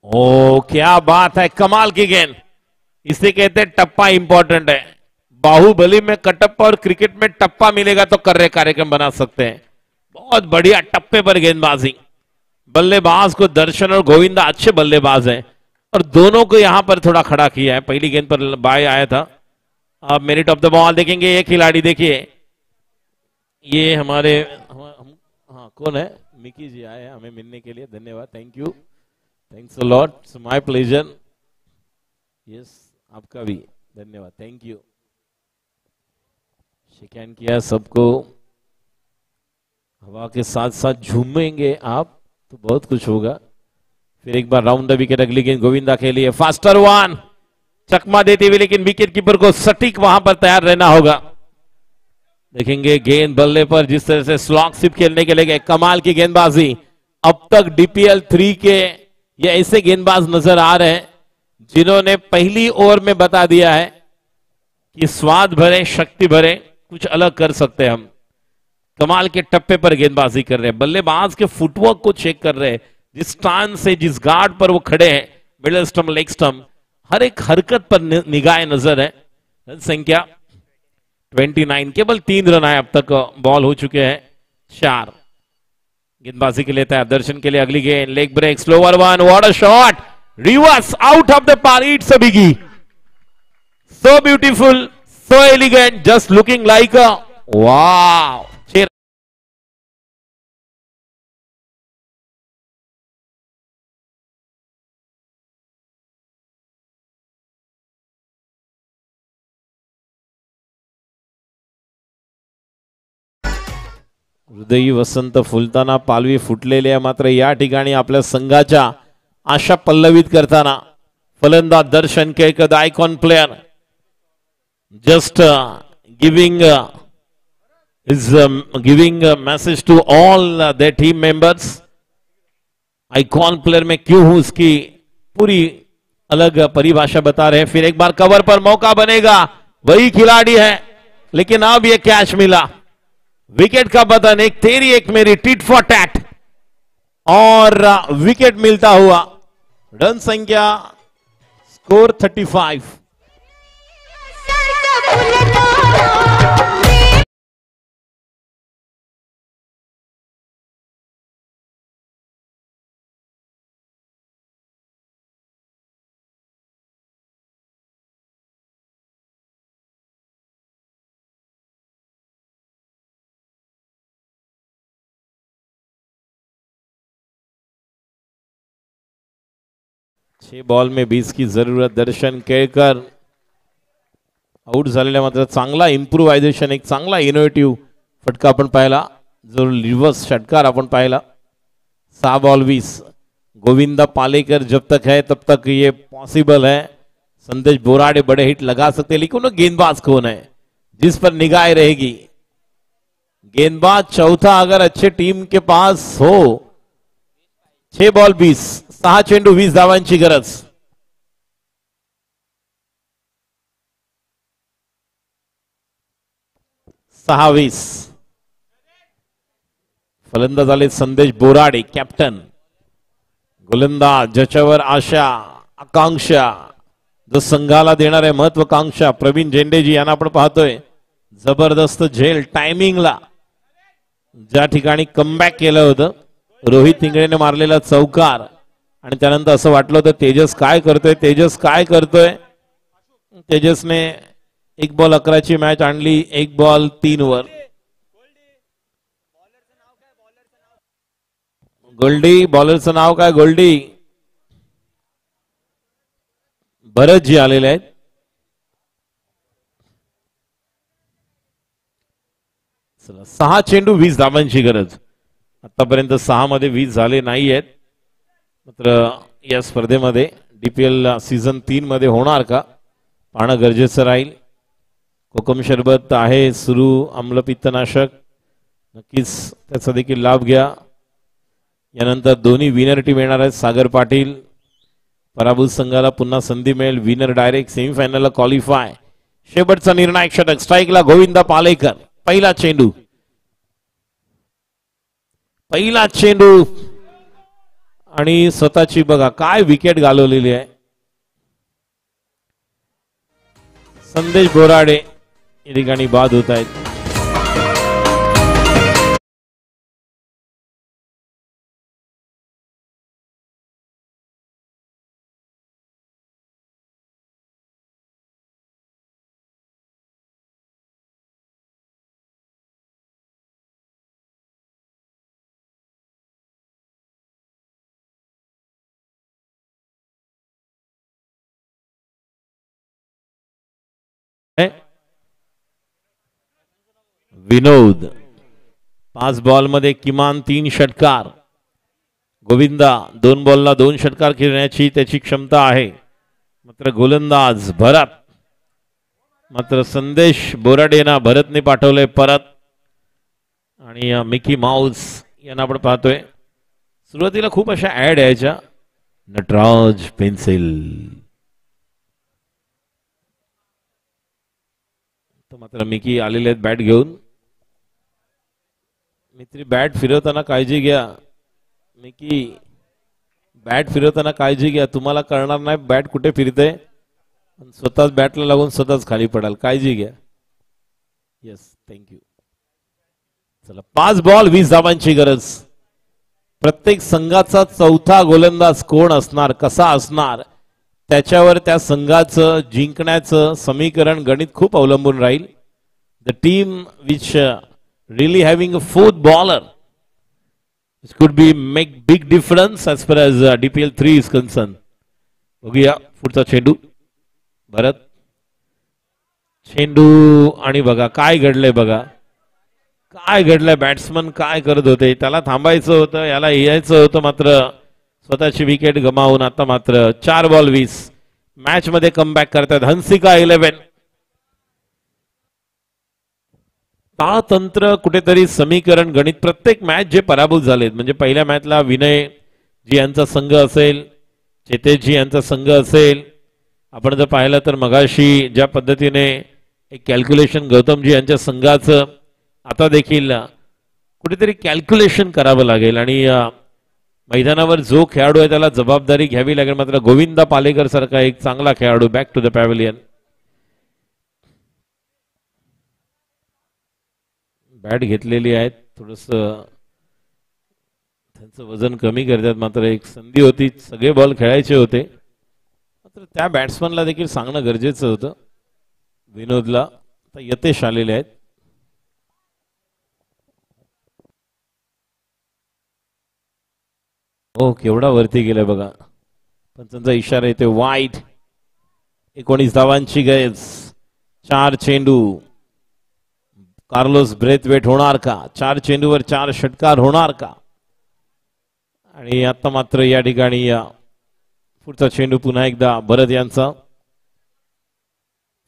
Speaker 1: ओ क्या बात है, कमाल की गेंद, इसे कहते हैं टप्पा इंपॉर्टेंट है। बाहुबली में कटप्पा और क्रिकेट में टप्पा मिलेगा तो कर्रे कार्यक्रम बना सकते हैं। बहुत बढ़िया टप्पे पर गेंदबाजी, बल्लेबाज को दर्शन और गोविंदा अच्छे बल्लेबाज हैं, और दोनों को यहां पर थोड़ा खड़ा किया है। पहली गेंद पर बाय आया था। अब मेरिट ऑफ द बॉल देखेंगे, ये खिलाड़ी देखिए, ये हमारे हाँ कौन है, मिकी जी आए हैं हमें मिलने के लिए, धन्यवाद, thank you, thanks a lot, it's my pleasure. Yes, आपका भी धन्यवाद, थैंक यू। शेक किया सबको, हवा के साथ साथ झूमेंगे आप तो बहुत कुछ होगा। फिर एक बार राउंड द विकेट, अगली गेंद गोविंदा के लिए, फास्टर वन, चकमा देते हुए, लेकिन विकेट कीपर को सटीक वहां पर तैयार रहना होगा। देखेंगे गेंद बल्ले पर, जिस तरह से स्लॉग सिप खेलने के लिए गए, कमाल की गेंदबाजी। अब तक DPL 3 के ये ऐसे गेंदबाज नजर आ रहे हैं जिन्होंने पहली ओवर में बता दिया है कि स्वाद भरे शक्ति भरे कुछ अलग कर सकते हैं हम। कमाल के टप्पे पर गेंदबाजी कर रहे हैं, बल्लेबाज के फुटवर्क को चेक कर रहे हैं, जिस स्टांस से, जिस गार्ड पर वो खड़े हैं, मिडिल स्टंप, लेग स्टंप, हर एक हरकत पर निगाहें नजर है। रन संख्या 29, केवल 3 रन आए अब तक, बॉल हो चुके हैं 4। गेंदबाजी के लिए तैयार, दर्शन के लिए अगली गेंद, leg break, slower one, what a shot, Reverse out of the par. It's a biggie. So beautiful, so elegant, just looking like a wow. हृदयी वसंत फुलताना पालवी फुटलेली आहे. मात्र या ठिकाणी आपल्या संघाच्या आशा पल्लवित करताना फलंदाज Darshan Kelkar, the icon player, just giving a message to all their team members. Icon player में क्यों हूं उसकी पूरी अलग परिभाषा बता रहे हैं. फिर एक बार कवर पर मौका बनेगा, वही खिलाड़ी है लेकिन अब ये कैच मिला. विकेट का बदन, एक तेरी एक मेरी, टिट फॉर टैट, और विकेट मिलता हुआ. रन संख्या स्कोर 35. छह बॉल में 20 की जरूरत. दर्शन केळकर आउट झालेला, मात्र चांगला इम्प्रोव्हायझेशन, एक चांगला इनोव्हेटिव्ह फटका आपण पाहिला, जो रिव्हर्स षटकार आपण पाहिला. 6 बॉल 20. गोविंदा पालेकर जब तक है तब तक ये पॉसिबल है. संदेश बोराड़े बड़े हिट लगा सकते, लेकिन वो गेंदबाज कौन है जिस पर निगाह रहेगी. गेंदबाज चौथा अगर अच्छे टीम के पास हो. 6 बॉल 20, 6 चेंडू 20 धावांची गरज. सहा 20. फलंदाज आले संदेश बोराडे, कॅप्टन. गोलंदाज ज्याच्यावर आशा, आकांक्षा, जो संघाला देणार आहे महत्वाकांक्षा, प्रवीण झेंडेजी यांना आपण पाहतोय. जबरदस्त झेल टायमिंगला, ज्या ठिकाणी कमबॅक केलं होतं. रोहित इंगळेने मारलेला चौकार, आणि त्यानंतर असं वाटलं होतं तेजस काय करतोय, तेजस काय करतोय. तेजसने 1 बॉल 11 ची मॅच आणली, 1 बॉल 3 वर. गोल्डी, बॉलरचं नाव काय? गोल्डी भरत जी आलेले आहेत. चला, 6 चेंडू 20 धावांची गरज. आतापर्यंत 6 मध्ये 20 झाले नाही आहेत. मात्र या स्पर्धेमध्ये DPL सीझन 3 मध्ये होणार का पाहणं गरजेचं राहील. कोकम शरबत आहे सुरू, आम्लपित्तनाशक, नक्कीच त्याचा देखील लाभ घ्या. यानंतर दोन्ही विनर टीम येणार आहेत. सागर पाटील, पराभूत संघाला पुन्हा संधी मिळेल. विनर डायरेक्ट सेमीफायनलला क्वालिफाय. शेवटचा निर्णायक षटक, स्ट्राईकला गोविंदा पालेकर. पहिला चेंडू, पहिला चेंडू, आणि स्वतःची बघा काय विकेट घालवलेली आहे. संदेश बोराडे या ठिकाणी बाद होत आहेत. विनोद 5 बॉल मध्ये किमान 3 षटकार. गोविंदा 2 बॉलला 2 षटकार खेळण्याची त्याची क्षमता आहे. मात्र गोलंदाज भरत, मात्र संदेश बोराडेना भरतने पाठवलंय परत. आणि मिकी माउस यांना आपण पाहतोय. सुरुवातीला खूप अशा ऍड यायच्या, नटराज पेन्सिल. मात्र मिकी आलेले आहेत बॅट घेऊन. मित्री बॅट फिरवताना काळजी घ्या. मिकी बॅट फिरवताना काळजी घ्या, तुम्हाला कळणार नाही बॅट कुठे फिरते. स्वतःच बॅटला लागून स्वतःच खाली पडाल, काळजी घ्या. Yes, thank you. चला, 5 बॉल 20 धावांची गरज. प्रत्येक संघाचा चौथा गोलंदाज कोण असणार, कसा असणार, त्याच्यावर त्या संघाचं जिंकण्याचं समीकरण गणित खूप अवलंबून राहील. The team which relief having a fourth bowler which could be make big difference as far as DPL 3 is concerned. बघूया पुढचा चेंडू. भरत चेंडू आणि बघा काय घडलंय, बघा काय घडलंय. बॅट्समन काय करत होते, त्याला थांबायचं होतं, याला यायचं होतं, मात्र स्वतःची विकेट गमावून आता मात्र 4 बॉल 20 मॅच मध्ये कमबॅक करतात हंसिका 11. ताळतंत्र कुठेतरी समीकरण गणित प्रत्येक मॅच जे पराभूत झालेत, म्हणजे पहिल्या मॅचला विनय जी यांचा संघ असेल, चेतेशजी यांचा संघ असेल, आपण जर पाहिलं तर मगाशी ज्या पद्धतीने एक कॅल्क्युलेशन गौतमजी यांच्या संघाचं, आता देखील कुठेतरी कॅल्क्युलेशन करावं लागेल आणि मैदानावर जो खेळाडू आहे त्याला जबाबदारी घ्यावी लागेल. मात्र गोविंदा पालेकर सारखा एक चांगला खेळाडू back to the pavilion. Bat घेतलेली आहेत, थोडस त्यांचं वजन कमी करतात, मात्र एक संधी होती, सगळे बॉल खेळायचे होते, मात्र त्या बॅट्समनला देखील सांगणं गरजेचं होतं. विनोदला आता यतेश आलेले आहेत. हो केवढा वरती गेलाय बघा, पण त्यांचा इशारा येते वाईट. 19 धावांची गैस, 4 चेंडू. कार्लोस ब्रेथवेट होणार का, 4 चेंडूवर 4 षटकार होणार का. आणि आता मात्र या ठिकाणी पुढचा चेंडू पुन्हा एकदा भरत यांचा.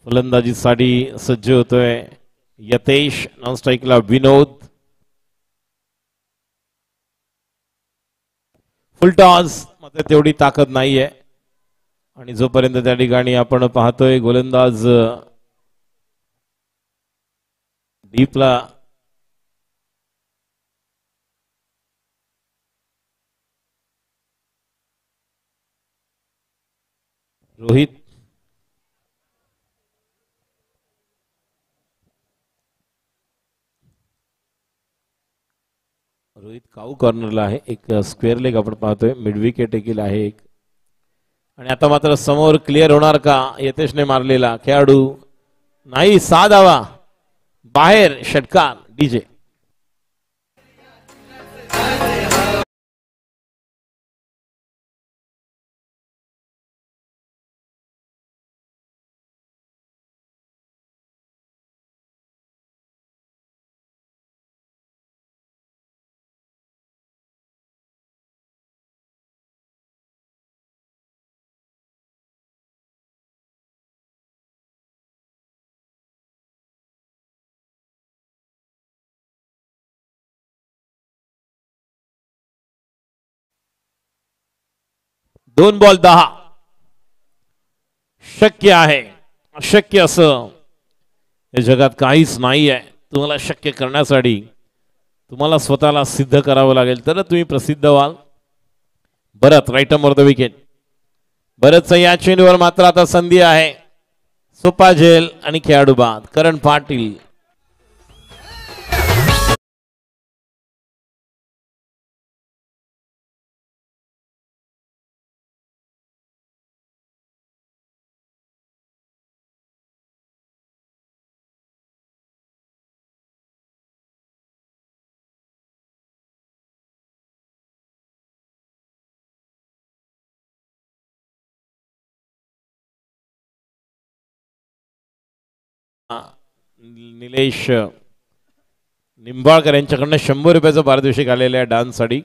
Speaker 1: फलंदाजीसाठी सज्ज होतोय यतेश. नॉन स्ट्राईकला विनोद. फुलटॉस मात्र तेवढी ताकद नाहीये. आणि जोपर्यंत त्या ठिकाणी आपण पाहतोय गोलंदाज डीपला रोहित काऊ कॉर्नरला आहे. एक स्क्वेअर लेग आपण पाहतोय, मिड विकेट देखील आहे एक. आणि आता मात्र समोर क्लिअर होणार का, यतेशने मारलेला खेळाडू नाही. 6 धावा बाहेर, षटकार डीजे. दोन बॉल 10. शक्य आहे, अशक्य असं या जगात काहीच नाही आहे. तुम्हाला शक्य करण्यासाठी तुम्हाला स्वतःला सिद्ध करावं लागेल, तर तुम्ही प्रसिद्ध व्हाल. भरत राईट ऑफ द विकेट. भरतचा या चेंडूवर मात्र आता संधी आहे. सोपा झेल आणि खेळाडू बाद. करण पाटील. निलेश निंबाळकर यांच्याकडनं 100 रुपयाचं पारितोषिक आलेलं आहे डान्ससाठी.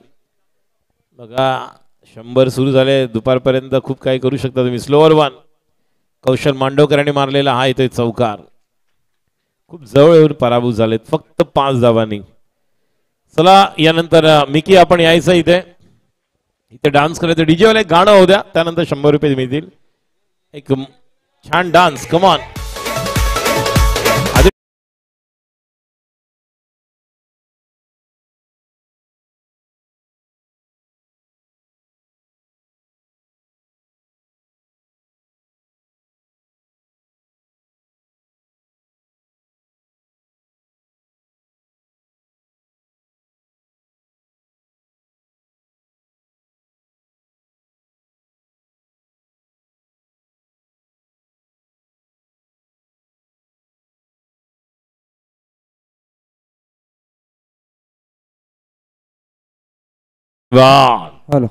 Speaker 1: बघा 100 सुरू झाले, दुपारपर्यंत खूप काही करू शकता तुम्ही. स्लोअर 1 कौशल मांडवकर यांनी मारलेला हा इथे चौकार. खूप जवळ येऊन पराभूत झालेत फक्त 5 धावांनी. चला यानंतर मिकी आपण यायचं इथे डान्स करायचं. डीजे वाले गाणं होऊ द्या, त्यानंतर 100 रुपये मिळतील. एक छान डान्स, कमॉन. वा